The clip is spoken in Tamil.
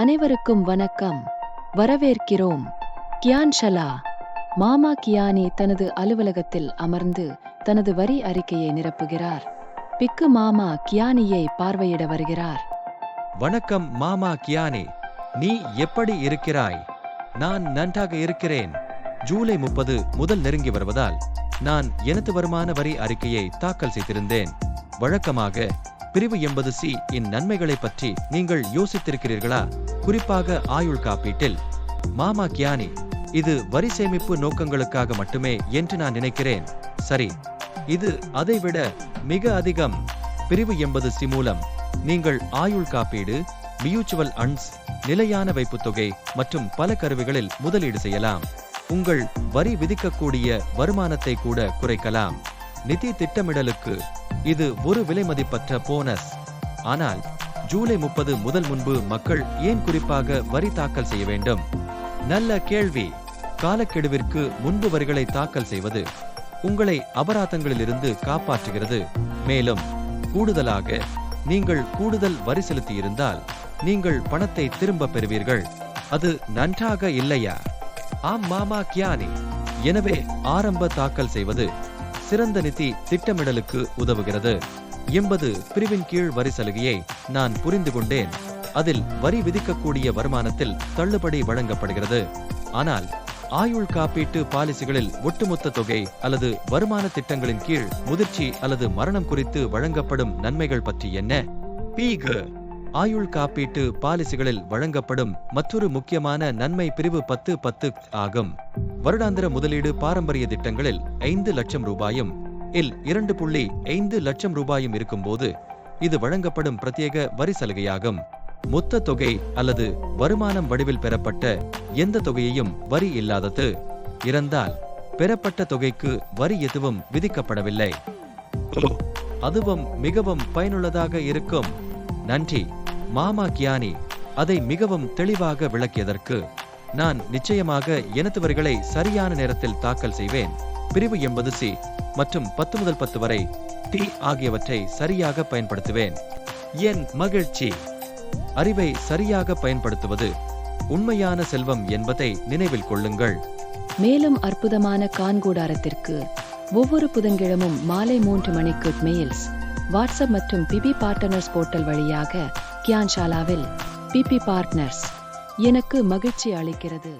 அனைவருக்கும் வணக்கம். வரவேற்கிறோம். கியான் ஷலா. மாமா கியானி தனது அலுவலகத்தில் அமர்ந்து தனது வரி அறிக்கையை நிரப்புகிறார். பிக்கு மாமா கியானியை பார்வையிட வருகிறார். வணக்கம் மாமா கியானி, நீ எப்படி இருக்கிறாய்? நான் நன்றாக இருக்கிறேன். ஜூலை 30 முதல் நெருங்கி வருவதால் நான் எனது வருமான வரி அறிக்கையை தாக்கல் செய்திருந்தேன். வழக்கமாக பிரிவு 80C இன் நன்மைகளை பற்றி நீங்கள் யோசித்திருக்கிறீர்களா? குறிப்பாக ஆயுள் காப்பீட்டில். மாமா கியானி, இது வரி சேமிப்பு நோக்கங்களுக்காக மட்டுமே என்று நான் நினைக்கிறேன். சரி, இது அதைவிட மிக அதிகம். பிரிவு 80C மூலம் நீங்கள் ஆயுள் காப்பீடு, மியூச்சுவல் ஃபண்ட்ஸ், நிலையான வைப்புத் தொகை மற்றும் பல கருவிகளில் முதலீடு செய்யலாம். உங்கள் வரி விதிக்கக்கூடிய வருமானத்தை கூட குறைக்கலாம். நிதி திட்டமிடலுக்கு இது ஒரு விலைமதிப்பற்ற போனஸ். ஆனால் ஜூலை 30 முதல் முன்பு மக்கள் ஏன் குறிப்பாக வரி தாக்கல் செய்ய வேண்டும்? நல்ல கேள்வி. காலக்கெடுவிற்கு முன்பு வரிகளை தாக்கல் செய்வது உங்களை அபராதங்களிலிருந்து காப்பாற்றுகிறது. மேலும் கூடுதலாக, நீங்கள் கூடுதல் வரி செலுத்தியிருந்தால் நீங்கள் பணத்தை திரும்ப பெறுவீர்கள். அது நன்றாக இல்லையா? ஆம் மாமா கியானி. எனவே ஆரம்ப தாக்கல் செய்வது சிறந்த நிதி திட்டமிடலுக்கு உதவுகிறது. 80 பிரிவின் கீழ் வரி சலுகையை நான் புரிந்து கொண்டேன். அதில் வரி விதிக்கக்கூடிய வருமானத்தில் தள்ளுபடி வழங்கப்படுகிறது. ஆனால் ஆயுள் காப்பீட்டு பாலிசிகளில் ஒட்டுமொத்த தொகை அல்லது வருமான திட்டங்களின் கீழ் முதிர்ச்சி அல்லது மரணம் குறித்து வழங்கப்படும் நன்மைகள் பற்றி என்ன? பீகு. ஆயுள் காப்பீட்டு பாலிசிகளில் வழங்கப்படும் மற்றொரு முக்கியமான நன்மை பிரிவு 10(10) ஆகும். வருடாந்திர முதலீடு பாரம்பரிய திட்டங்களில் 5 லட்சம் ரூபாயும் இல் 2.5 லட்சம் ரூபாயும் இருக்கும்போது இது வழங்கப்படும் பிரத்யேக வரி சலுகையாகும். மொத்த தொகை அல்லது வருமானம் வடிவில் பெறப்பட்ட எந்த தொகையையும் வரி இல்லாதது. இறந்தால் பெறப்பட்ட தொகைக்கு வரி எதுவும் விதிக்கப்படவில்லை. அதுவும் மிகவும் பயனுள்ளதாக இருக்கும். நன்றி மாமா கியானி, அதை மிகவும் தெளிவாக விளக்கியதற்கு. நான் நிச்சயமாக எனது வரிகளை சரியான நேரத்தில் தாக்கல் செய்வேன். பிரிவு 80C மற்றும் 10 முதல் 10 வரை டி ஆகியவற்றை சரியாக பயன்படுத்துவேன். என் மகிழ்ச்சி. அறிவை சரியாக பயன்படுத்துவது உண்மையான செல்வம் என்பதை நினைவில் கொள்ளுங்கள். மேலும் அற்புதமான கான்கூடாரத்திற்கு ஒவ்வொரு புதன்கிழமும் மாலை 3 மணிக்கு மெயில்ஸ், வாட்ஸ்அப் மற்றும் பிபி பார்ட்னர்ஸ் போர்ட்டல் வழியாக கியான் ஷாலாவில் பிபி பார்ட்னர்ஸ் எனக்கு மகிழ்ச்சி அளிக்கிறது.